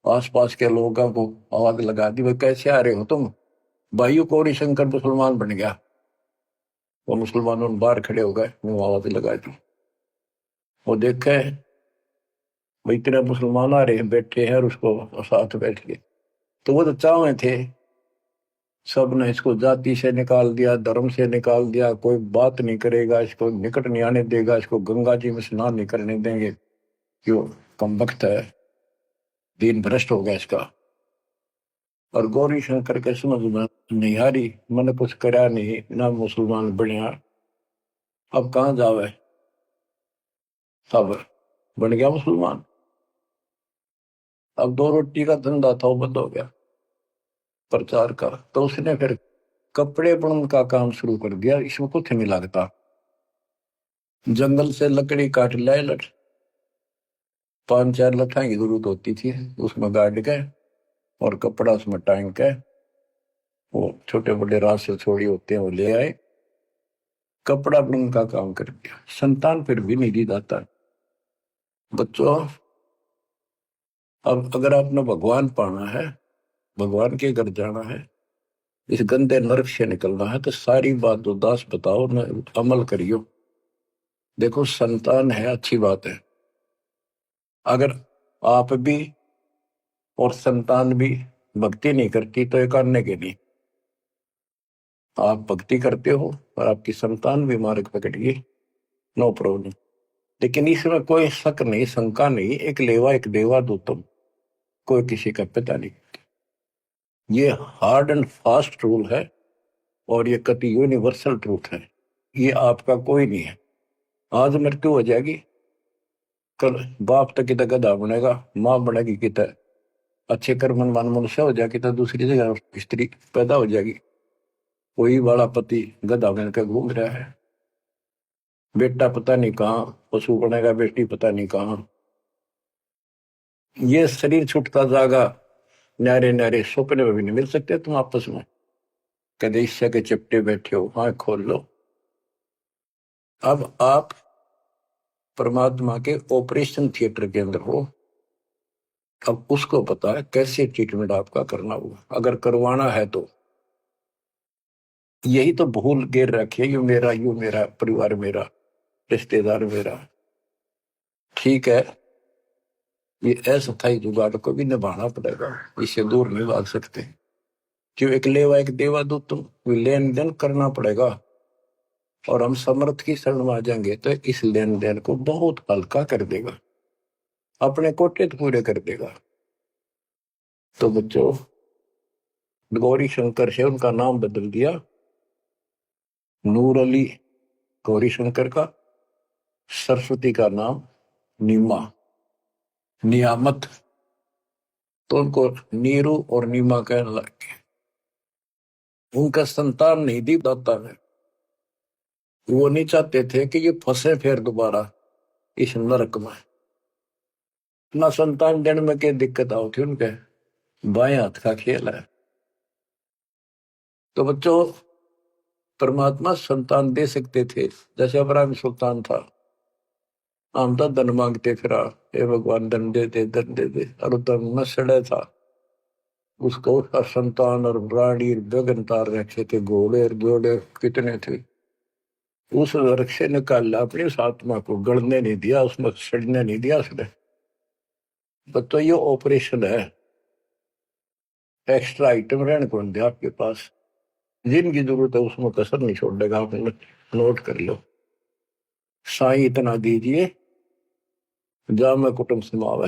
आसपास के लोगों को आवाज लगा दी, भाई कैसे आ रहे हो तुम, भाइयों गौरी शंकर मुसलमान बन गया। वो मुसलमानों ने बाहर खड़े हो गए, मुंह आवाज लगा दी। वो देखे भाई तेरा मुसलमान आ रहे हैं, बैठे हैं, और उसको साथ बैठ गए। तो वो तो चाहे थे, सब ने इसको जाति से निकाल दिया, धर्म से निकाल दिया, कोई बात नहीं करेगा, इसको निकट नहीं आने देगा, इसको गंगा जी में स्नान नहीं करने देंगे, क्यों कम वक्त है, दीन भ्रष्ट हो गया इसका। और गौरी शंकर के समझ में नहीं आ रही, मैंने कुछ करा नहीं ना, मुसलमान बनया, अब कहाँ जावे, सब बन गया मुसलमान। अब 2 रोटी का धंधा था वो बंद हो गया प्रचार का। तो उसने फिर कपड़े बुनने का काम शुरू कर दिया, इसमें कुछ नहीं लगता, जंगल से लकड़ी काट लाए, 5-4 लठाई की जरूरत होती थी, उसमें गाड़ के और कपड़ा उसमें टांग के, वो छोटे बड़े रास्ते छोड़ी होते हैं वो ले आए, कपड़ा बुनने का काम कर दिया। संतान फिर भी नहीं दी जाता। बच्चों, अब अगर आपने भगवान पाना है, भगवान के घर जाना है, इस गंदे नरक से निकलना है, तो सारी बात उदास बताओ न, अमल करियो। देखो संतान है अच्छी बात है, अगर आप भी और संतान भी भक्ति नहीं करती तो एक अन्य के नहीं, आप भक्ति करते हो और आपकी संतान भी मार्ग पकड़ गई, नो प्रॉब्लम। लेकिन इसमें कोई शक नहीं, शंका नहीं, एक लेवा एक देवा दो तुम, कोई किसी का पिता नहीं। ये हार्ड एंड फास्ट रूल है, और ये कति यूनिवर्सल ट्रूथ है, ये आपका कोई नहीं है। आज मृत्यु हो जाएगी, कल बाप तक कितना गधा बनेगा, माँ बनेगी कितना अच्छे कर्म मन मनुष्य हो जाएगी, तो दूसरी जगह स्त्री पैदा हो जाएगी, कोई वाला पति गधा बनकर घूम रहा है, बेटा पता नहीं कहाँ पशु बनेगा, बेटी पता नहीं कहाँ। ये शरीर छूटता जागा, न्यारे न्यारे सपने में भी नहीं मिल सकते तुम आपस में, कदे ईर्ष्या के चिपटे बैठे हो, हाँ खोल लो। अब आप परमात्मा के ऑपरेशन थिएटर के अंदर हो, अब उसको पता है कैसे ट्रीटमेंट आपका करना होगा, अगर करवाना है तो। यही तो भूल गिर रखी है, यू मेरा परिवार मेरा, रिश्तेदार मेरा। ठीक है, ये अस्थायी जुगाड़ को भी निभाना पड़ेगा, इससे दूर नहीं भाग सकते। क्यों, एक लेवा एक देवा दो तुम, लेन देन करना पड़ेगा, और हम समर्थ की शरण में आ जाएंगे तो इस लेन देन को बहुत हल्का कर देगा, अपने कोटे तो पूरे कर देगा। तो बच्चों, गौरी शंकर से उनका नाम बदल दिया, नूर अली गौरी शंकर का, सरस्वती का नाम नीमा, नियामत, तो उनको नीरू और नीमा कहने लगे। उनका संतान नहीं दी दाता ने, वो नहीं चाहते थे कि ये फंसे फिर दोबारा इस नरक में। ना संतान देने में क्या दिक्कत आओ थी उनके, बाएं हाथ का खेल है। तो बच्चों, परमात्मा संतान दे सकते थे, जैसे अब्राहम सुल्तान था, हम तो धन मांगते फिरा, हे भगवान धन दे दे धन दे दे, और धन में सड़े था, उसको उसका संतान और प्राणी गगन तार रखे थे, घोड़े और घोड़े कितने थे, उस नरक से निकाला अपनी उस आत्मा को, गड़ने नहीं दिया, उसमें सड़ने नहीं दिया उसने। तो ये ऑपरेशन है। एक्स्ट्रा आइटम रहने कौन दिया आपके पास? जिनकी जरूरत है उसमें कसर नहीं छोड़ेगा। आप नोट कर लो। साई इतना दीजिए जा में कुटुंब समावे,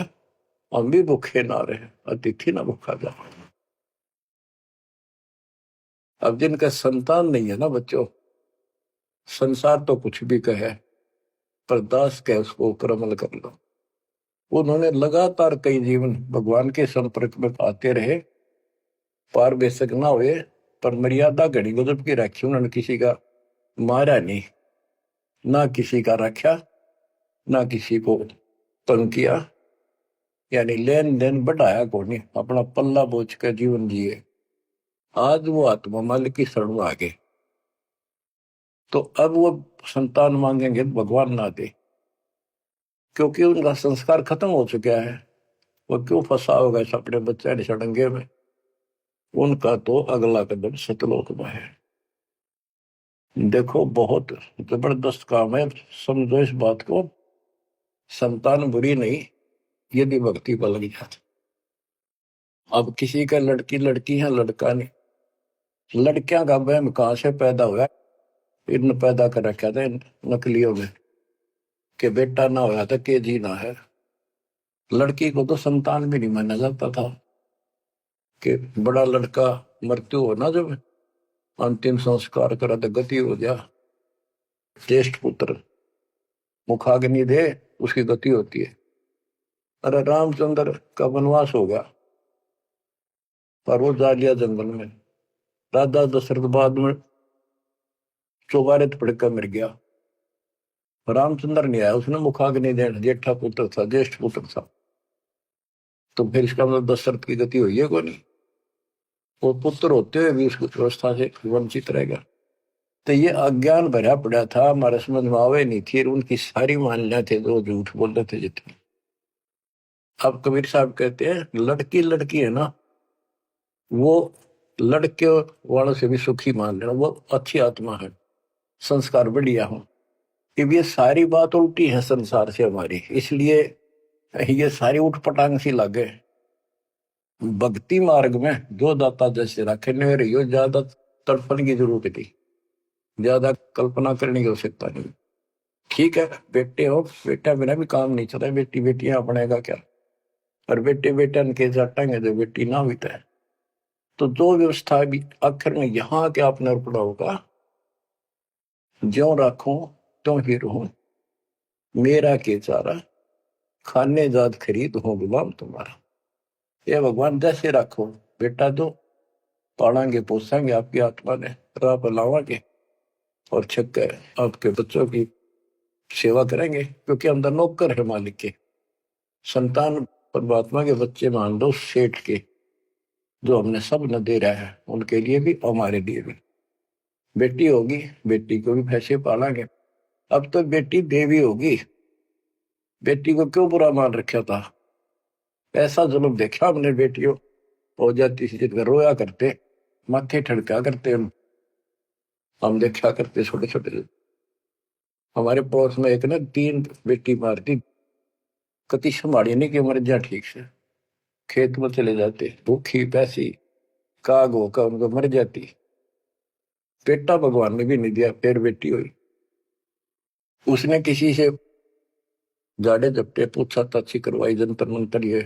हम भी भूखे ना रहे, अतिथि ना भूखा जा। अब जिनका संतान नहीं है ना बच्चों, संसार तो कुछ भी कहे, पर दास कहे उसको ऊपर अमल कर लो। उन्होंने लगातार कई जीवन भगवान के संपर्क में आते रहे, पार बेशक ना हुए, पर मर्यादा घड़ी गजब की रखी उन्होंने। किसी का मारा नहीं, ना किसी का रखा, ना किसी को तंग किया, यानी लेन देन बढ़ाया को नहीं, अपना पल्ला बोझ कर जीवन जिए। आज वो आत्मा मालिक की शरण में आ गए, तो अब वो संतान मांगेंगे तो भगवान ना दे, क्योंकि उनका संस्कार खत्म हो चुका है। वो क्यों फंसा होगा इस अपने बच्चे सड़ंगे में? उनका तो अगला कदम सतलोक में है। देखो बहुत जबरदस्त काम है, समझो इस बात को। संतान बुरी नहीं, यदि भक्ति पर लग जाती। अब किसी का लड़की लड़की है, लड़का नहीं। लड़कियां का वहम कहां से पैदा हुआ? इन पैदा कर रखा था इन नकलियों में कि बेटा ना होया था के जी ना है। लड़की को तो संतान भी नहीं माना जाता था कि बड़ा लड़का मृत्यु हो ना, जब अंतिम संस्कार करा तो गति हो जा, ज्येष्ठ पुत्र मुखाग्नि दे, उसकी गति होती है। अरे रामचंद्र का वनवास हो गया, पर वो जा लिया जंगल में। राजा दशरथ बाद में चौबारे पड़कर मर गया। रामचंद्र नहीं आया, उसने मुखाग्नि देना, जेठा पुत्र था, ज्येष्ठ पुत्र था। तो फिर इसका मतलब दशरथ की गति हुई है? को नहीं। वो पुत्र होते हुए भी उसकी व्यवस्था से वंचित रहेगा। तो ये अज्ञान भरा पड़ा था, हमारे समझ में आवे नहीं थी, उनकी सारी मान्यता थे, जो झूठ बोलते थे जितने। अब कबीर साहब कहते हैं लड़की लड़की है ना, वो लड़के वालों से भी सुखी मान लेना, वो अच्छी आत्मा है, संस्कार बढ़िया हो। अब ये सारी बात उल्टी है संसार से हमारी, इसलिए ये सारी उठपटांग सी लगे। भक्ति मार्ग में जो दाता जैसे रखे नहीं रही हो, ज्यादा तड़पने की जरूरत नहीं, ज्यादा कल्पना करने की आवश्यकता नहीं। ठीक है, बेटे हो, बेटा बिना भी काम नहीं चलता, बेटी बेटियां अपनेगा क्या? और बेटे बेटा के जाटेंगे जो बेटी ना बीता है। तो जो व्यवस्था भी आखिर में यहाँ के आपने अर्पणा होगा, ज्यो रखो त्यों ही रहूं, मेरा के चारा खाने जात खरीद हो गुलाम तुम्हारा। ये भगवान जैसे रखो, बेटा दो, पालेंगे पोसेंगे आपकी आत्मा ने, राह पर लावांगे, और छक्के आपके बच्चों की सेवा करेंगे, क्योंकि अंदर नौकर है मालिक के। संतान परमात्मा के बच्चे मान लो, सेठ के, जो हमने सब न दे रहा है, उनके लिए भी हमारे लिए भी। बेटी होगी, बेटी को भी पैसे पालेंगे। अब तो बेटी देवी होगी, बेटी को क्यों बुरा मान रखा था? ऐसा जुल्म देखा हमने, बेटियों हो जाती थी जिनका रोया करते, माथे ठड़का करते, हम देखा करते छोटे छोटे। हमारे पड़ोस में एक ना 3 बेटी मारती, कति संभाली नहीं कि मर जा, ठीक से खेत में चले जाते, भूखी पैसी काग होकर उनको मर जाती। बेटा भगवान ने भी नहीं दिया, फिर बेटी हुई। उसने किसी से जाड़े जपटे पूछा, ताछी करवाई, जंतर मंतर ये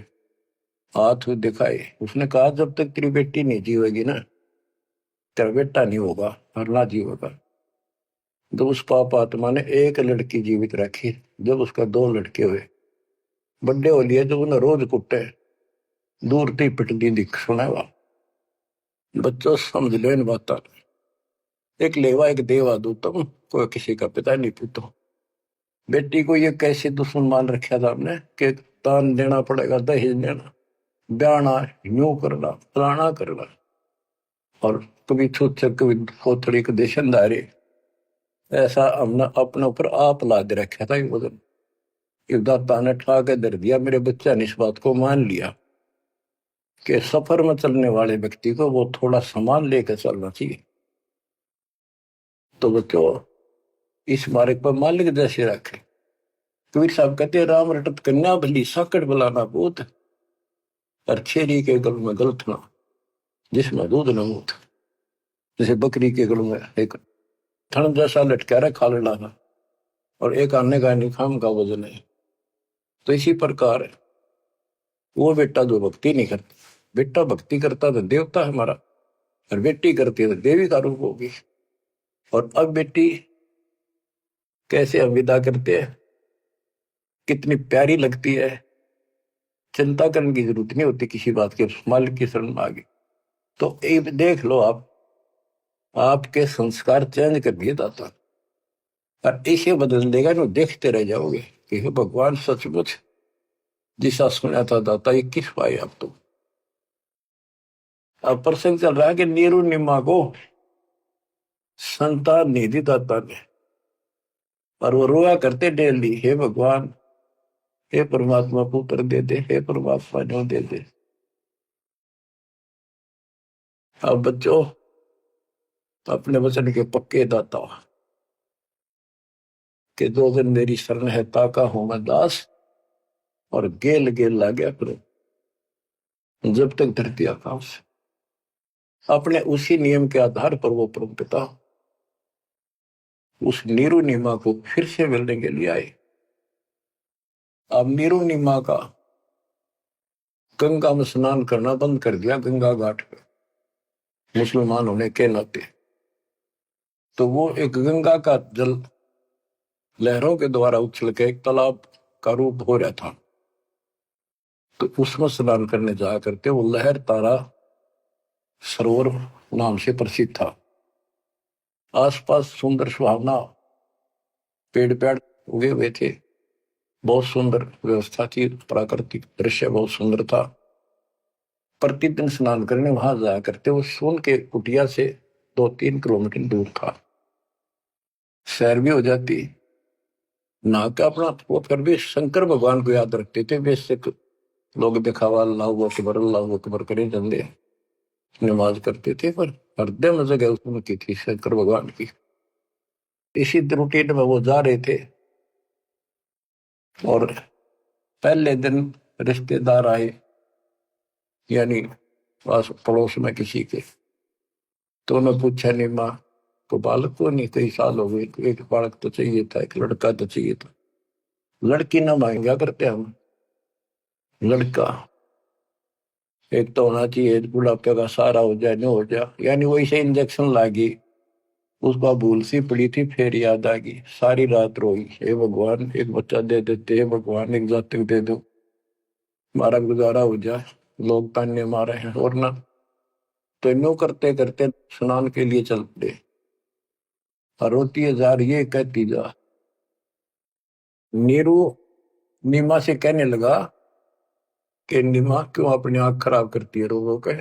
हाथ दिखाए। उसने कहा जब तक तेरी बेटी नहीं जीवेगी ना, तेरा बेटा नहीं होगा और ना जीवेगा। तो उस पाप आत्मा ने एक लड़की जीवित रखी, जब उसका 2 लड़के हुए, बड्डे हो लिए, जब उन्हें रोज कुटे, दूर थी पिटती दिख सुनावा। बच्चों समझ लो इन बात। एक लेवा एक देवा दूतम, कोई किसी का पिता नहीं पूतो। बेटी को ये कैसे दुश्मन मान रखा था हमने कि दान देना पड़ेगा, दहेज देना, ब्याना, यूं करना, फलाना करना, और कभी छूत कभी खोतड़ी के देशनदारी, ऐसा हमने अपने ऊपर आप लाद रखा था। वजन दाता ने ठा के दर दिया, मेरे बच्चा ने इस बात को मान लिया कि सफर में चलने वाले व्यक्ति को वो थोड़ा सामान लेकर चलना चाहिए। तो बच्चों, इस मार्ग पर मालिक जैसे रखे। कबीर साहब कहते हैं राम रटत कन्या भली साकट बुलाना बहुत, और छेरी के गल में गलत ना जिसमें दूध न मूत। जैसे बकरी के गल में एक थन जैसा लटका रखा लाना और एक आने का निखाम का वजन है, तो इसी प्रकार वो बेटा जो भक्ति नहीं करता, बेटा भक्ति करता तो देवता है हमारा, और बेटी करती है तो देवी का रूप होगी। और अब बेटी कैसे हम विदा करते हैं, कितनी प्यारी लगती है, चिंता करने की जरूरत नहीं होती किसी बात के, मालिक की शरण में आ गई तो एक देख लो आप, आपके संस्कार चेंज कर दिए दाता, और इसे बदल देगा ना, देखते रह जाओगे कि हे भगवान सचमुच जिसा सुना था दाता ये किस पाए आप तो। अब प्रसंग चल रहा है कि नीरू निम्मा को संतान नहीं दी दाता ने, और वो रोया करते डेली, हे भगवान, हे परमात्मा पुत्र दे दे, हे परमात्मा जो दे दे। अब बच्चों अपने वचन के पक्के दाता कि दो दिन मेरी शरण है ताका हूं मैं दास, और गेल गेल ला गया करो जब तक धरती आकाश। अपने उसी नियम के आधार पर वो परम पिता उस नीरू नीमा को फिर से मिलने के लिए आए। अब नीरू नीमा का गंगा में स्नान करना बंद कर दिया, गंगा घाट पे मुसलमान होने के नाते। तो वो एक गंगा का जल लहरों के द्वारा उछल के एक तालाब का रूप हो रहा था, तो उसमें स्नान करने जाया करते। वो लहर तारा सरोवर नाम से प्रसिद्ध था। आसपास सुंदर सुहावना पेड़ पेड़ उगे हुए थे, बहुत सुंदर व्यवस्था थी, प्राकृतिक दृश्य बहुत सुंदर था। प्रतिदिन स्नान करने वहां जाया करते। वो सोन के कुटिया से 2-3 किलोमीटर दूर था, सैर भी हो जाती, नहा के अपना वो फिर भी शंकर भगवान को याद रखते थे। बेशक लोग दिखावा अल्लाह अकबर करे जंदे नमाज करते थे, पर हृदय में जगह उनकी थी शंकर भगवान की। इसी रूटीन में वो जा रहे थे, और पहले दिन रिश्तेदार आए, यानी पास पड़ोस में किसी के, तो उन्होंने पूछा नहीं माँ तो बालक को नहीं, कई साल हो गए, एक बालक तो चाहिए था, एक लड़का तो चाहिए था। लड़की ना मांगा करते हम, लड़का एक तो होना चाहिए, बुढ़ापे का सहारा हो जाए, न हो जाए। यानी वही से इंजेक्शन लागी, उसका भूल सी पड़ी थी, फिर याद आ गई, सारी रात रोई, हे भगवान एक बच्चा दे देते, हे भगवान एक जातक दे दो, हमारा गुजारा हो जाए, लोग ताने मारे हैं। और ना तो नो करते करते स्नान के लिए चल पड़े। रोती है जा रही है, कहती जा। नीरू नीमा से कहने लगा कि नीमा क्यों अपनी आंख खराब करती है रो रो के,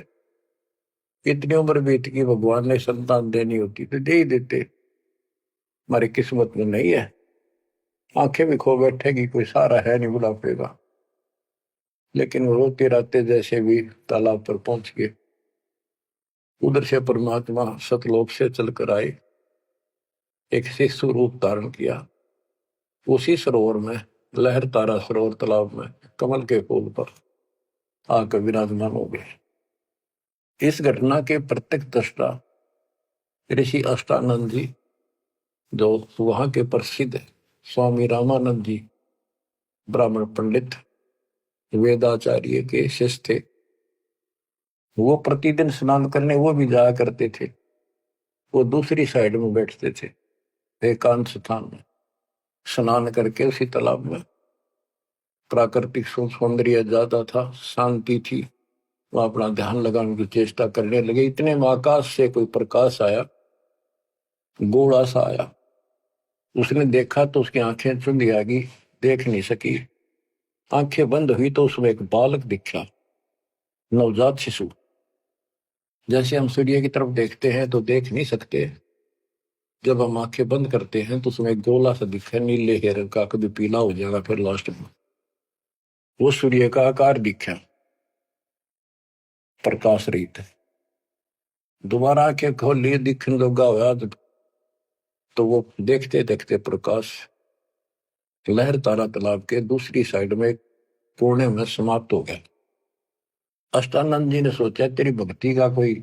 इतनी उम्र बीत की, भगवान ने संतान देनी होती तो दे ही देते, हमारी किस्मत में नहीं है, आंखें भी खो बैठेगी, कोई सहारा है नहीं बुढ़ापे का। लेकिन वो रोते रहते जैसे भी तालाब पर पहुंच गए। उधर से परमात्मा सतलोक से चलकर आए, एक शिशु रूप धारण किया, उसी सरोवर में, लहर तारा सरोवर तालाब में कमल के फूल पर आकर विराजमान हो गए। इस घटना के प्रत्यक्ष दृष्टा ऋषि अष्टानंद जी, जो वहां के प्रसिद्ध स्वामी रामानंद जी ब्राह्मण पंडित वेदाचार्य के शिष्य थे, वो प्रतिदिन स्नान करने वो भी जाया करते थे। वो दूसरी साइड में बैठते थे, एकांत स्थान में स्नान करके, उसी तालाब में प्राकृतिक सौंदर्य ज्यादा था, शांति थी, वो अपना ध्यान लगाने की चेष्टा करने लगे। इतने में आकाश से कोई प्रकाश आया, गोला सा आया। उसने देखा तो उसकी आंखें चुंधी आ गई, देख नहीं सकी। आंखें बंद हुई तो उसमें एक बालक दिखा, नवजात शिशु। जैसे हम सूर्य की तरफ देखते हैं तो देख नहीं सकते, जब हम आंखें बंद करते हैं तो उसमें एक गोला सा दिखा, नीले रंग का, कभी पीला हो जाएगा फिर लास्ट में। वो सूर्य का आकार दिखा, प्रकाश रहित। दोबारा आंखें खोल लिए, दिखने लगा हुआ तो वो देखते देखते प्रकाश लहर तारा तालाब के दूसरी साइड में कोने में समाप्त हो गया। अष्टानंद जी ने सोचा तेरी भक्ति का कोई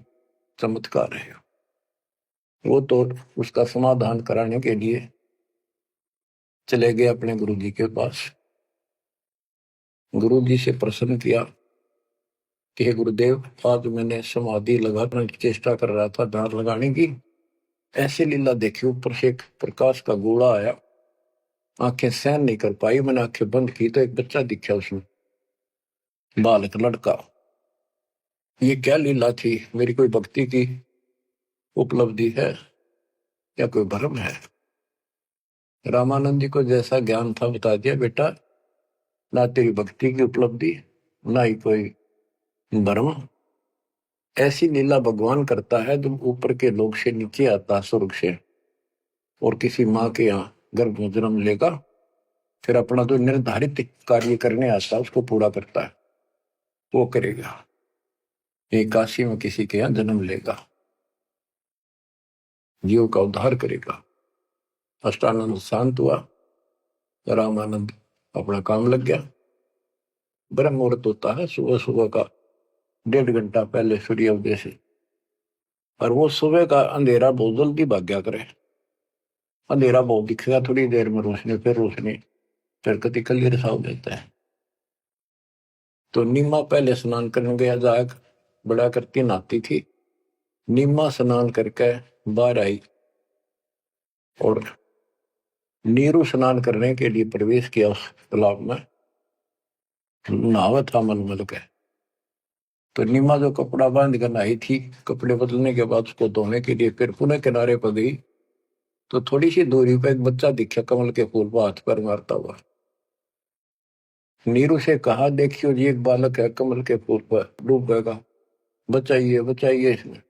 चमत्कार है। वो तो उसका समाधान कराने के लिए चले गए अपने गुरु जी के पास। गुरु जी से प्रश्न किया कि हे गुरुदेव, आज मैंने समाधि लगाने की चेष्टा कर रहा था, ध्यान लगाने की, ऐसे लीला देखी, ऊपर से एक प्रकाश का गोला आया, आंखें सहन नहीं कर पाई, मैंने आंखें बंद की तो एक बच्चा दिखा उसमें, बालक लड़का। ये क्या लीला थी? मेरी कोई भक्ति की उपलब्धि है या कोई भ्रम है? रामानंद जी को जैसा ज्ञान था बता दिया, बेटा ना तेरी भक्ति की उपलब्धि ना ही कोई भ्रम। ऐसी लीला भगवान करता है जब ऊपर के लोक से नीचे आता, स्वर्ग से, और किसी माँ के यहाँ गर्भ में जन्म लेगा, फिर अपना जो निर्धारित कार्य करने आता है उसको पूरा करता है, वो करेगा। ये काशी में किसी के यहाँ जन्म लेगा, जीव का उद्धार करेगा। अष्टानंद शांत हुआ, रामानंद अपना काम लग गया। ब्रह्म मुहूर्त होता है सुबह सुबह का 1.5 घंटा पहले सूर्योदय से, और वो सुबह का अंधेरा बहुत जल्दी भाग गया करे। अंधेरा बहुत दिखेगा, थोड़ी देर में रोशनी, फिर रोशनी, फिर कति क्लियर सा हो जाता है। तो नीमा पहले स्नान करने गया, जाग बड़ा करती नहाती थी, नीमा स्नान करके बाहर आई और नीरू स्नान करने के लिए प्रवेश किया उस तालाब में। नहावा था मलमल के। तो नीमा जो कपड़ा बांध कर नहाई थी, कपड़े बदलने के बाद उसको धोने के लिए फिर पुनः किनारे पर गई, तो थोड़ी सी दूरी पर एक बच्चा दिखा कमल के फूल पर हाथ पर मारता हुआ। नीरू से कहा, देखियो जी एक बालक है कमल के फूल पर डूब गएगा, बचाइए बचाइए इसमें।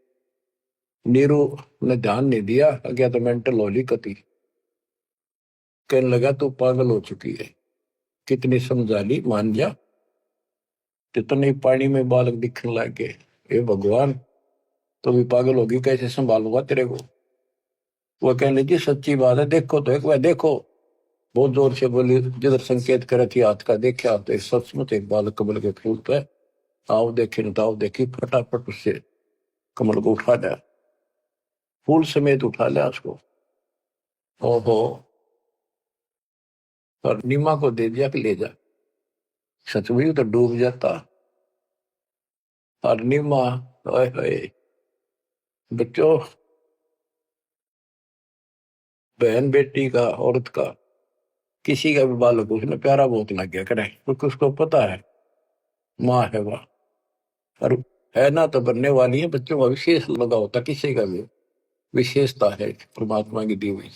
नीरू ने ध्यान नहीं दिया, गया तो मेंटल होली कती, कहने लगा तू पागल हो चुकी है, कितनी समझा ली, मान जा। कितने पानी में बालक दिखने लग गए, हे भगवान, तो भी पागल होगी, कैसे संभालूंगा तेरे को? वो कहने लगी सच्ची बात है, देखो तो एक बार देखो। बहुत जोर से बोली, जिधर संकेत करे थी हाथ का, देखा तो सचमुच एक बालक कमल के फूल पे, आओ देखे न ताओ देखी, फटाफट उससे कमल को उठा लिया, फूल समेत उठा लिया उसको। ओहो, और नीमा को दे दिया कि ले जा। सच में तो डूब जाता। और नीमा, ओए होए बच्चों, बहन बेटी का, औरत का, किसी का भी बालक उसने प्यारा बहुत लग गया करे, क्योंकि उसको पता है माँ है वह, और है ना तो बनने वाली है। बच्चों का विशेष लगा होता, किसी का भी विशेषता है परमात्मा की दी हुई।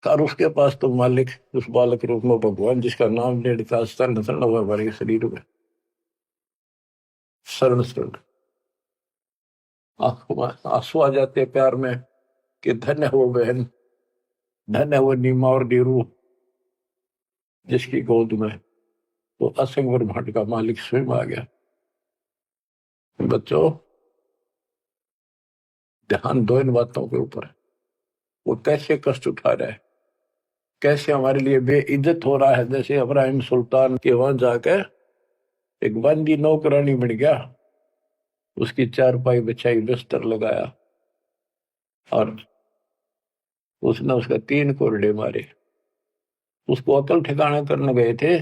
और उसके पास तो मालिक उस बालक के रूप में भगवान, जिसका नाम ले लिखा शरण शरण हुआ हमारे शरीर में, शरण शरण। आंसू आ जाते प्यार में कि धन्य हो बहन, धन्य हो नीमा और नीरू, जिसकी गोद में वो असंग ब्रह्मांड का मालिक स्वयं आ गया। बच्चों ध्यान दो इन बातों के ऊपर, वो कैसे कष्ट उठा रहा है, कैसे हमारे लिए बेइज्जत हो रहा है। जैसे इब्राहिम सुल्तान के वहां जाकर एक बंदी नौकरानी बन गया, उसकी चारपाई बिछाई, बिस्तर लगाया, और उसने उसका 3 कोरडे मारे। उसको अकल ठिकाना करने गए थे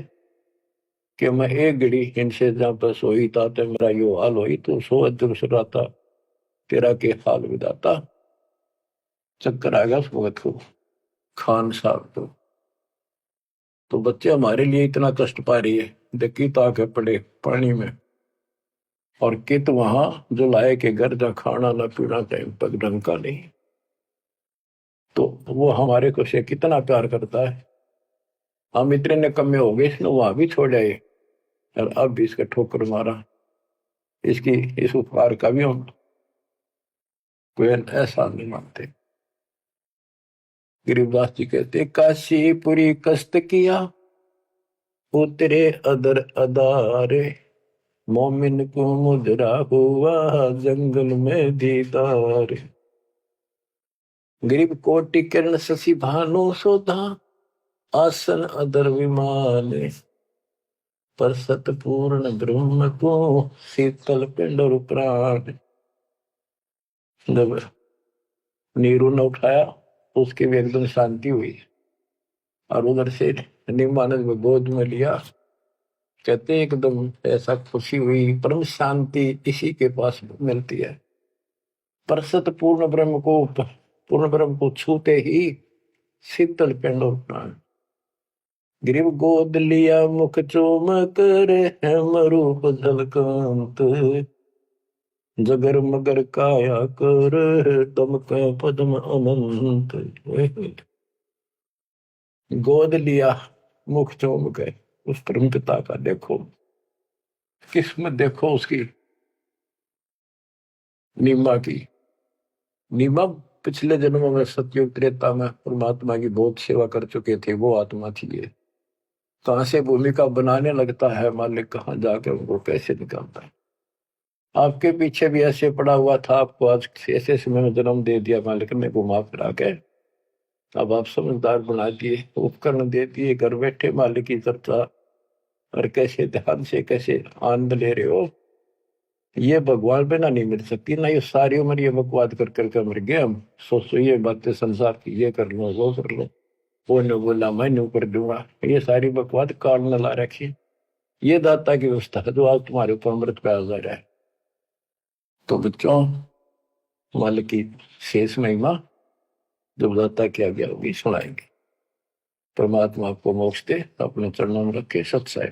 कि मैं एक घड़ी इनसे जहां पर सोई था तो मेरा यो हाल हुई, तो सो अदर सुराता तेरा के हाल विदाता। चक्कर आ गया उस वक्त को, खान साहब को। तो बच्चे हमारे लिए इतना कष्ट पा रही है, देखी ताके पड़े पानी में, और कित वहां जो लाए के घर जहाँ खाना ना पीना टाइम तक ढंग का नहीं। तो वो हमारे को से कितना प्यार करता है। हम इतने निकम्मे हो गए, इसने वहां भी छोड़ आए और अब भी इसका ठोकर मारा। इसकी इस उपकार का भी हम कोई ऐसा नहीं मानते। गरीबदास जी कहते, काशीपुरी कष्ट किया उतरे अदर अदारे, मोमिन को मुजरा हुआ जंगल में दीदार। गरीब कोटि किरण शशि भानु सोधा, आसन अदर विमान, पर सतपूर्ण ब्रह्म को शीतल पिंड और प्राण। जब नीरू ने उठाया तो उसकी भी एकदम शांति हुई, और उधर से निमानंद में गोद में लिया। कहते एकदम ऐसा खुशी हुई, परम शांति इसी के पास मिलती है। पर सतपूर्ण ब्रह्म को, पूर्ण ब्रह्म को छूते ही शीतल पिंड और प्राण। ग्रीव गोद लिया मुख चोम कर, हेम रूप झलकांत, जगर मगर काया कर, दमक पद्म अनंत। गोद लिया, मुख चूम गए उस परम पिता का। देखो किस्मत, देखो उसकी, नीमा की। नीमा पिछले जन्मों में सतयुग त्रेता में परमात्मा की बहुत सेवा कर चुके थे, वो आत्मा थी ये। कहां से भूमिका बनाने लगता है मालिक, कहाँ जाके उनको कैसे निकालता है। आपके पीछे भी ऐसे पड़ा हुआ था, आपको आज ऐसे समय में जन्म दे दिया मालिक ने घुमा फिरा के। अब आप समझदार बना दिए, उपकरण दे दिए, घर बैठे मालिक की चर्चा, और कैसे ध्यान से कैसे आनंद ले रहे हो। ये भगवान पे ना नहीं मिल सकती ना। ये सारी उम्र ये बकवाद कर करके मर गए हम। सोचो ये बातें संसार की, ये कर लो वो कर लो, वो ने बोला मैं न्यू कर दूंगा, ये सारी बकवाद काल न ला रखी। ये दाता की व्यवस्था है जो आज तुम्हारे ऊपर अमृत पे आ रहा है। तो बच्चों, मालिक की शेष महिमा जब दाता की आज्ञा होगी सुनाएंगे। परमात्मा आपको मोक्ष दे, अपने चरणों में रखे। सत्साई।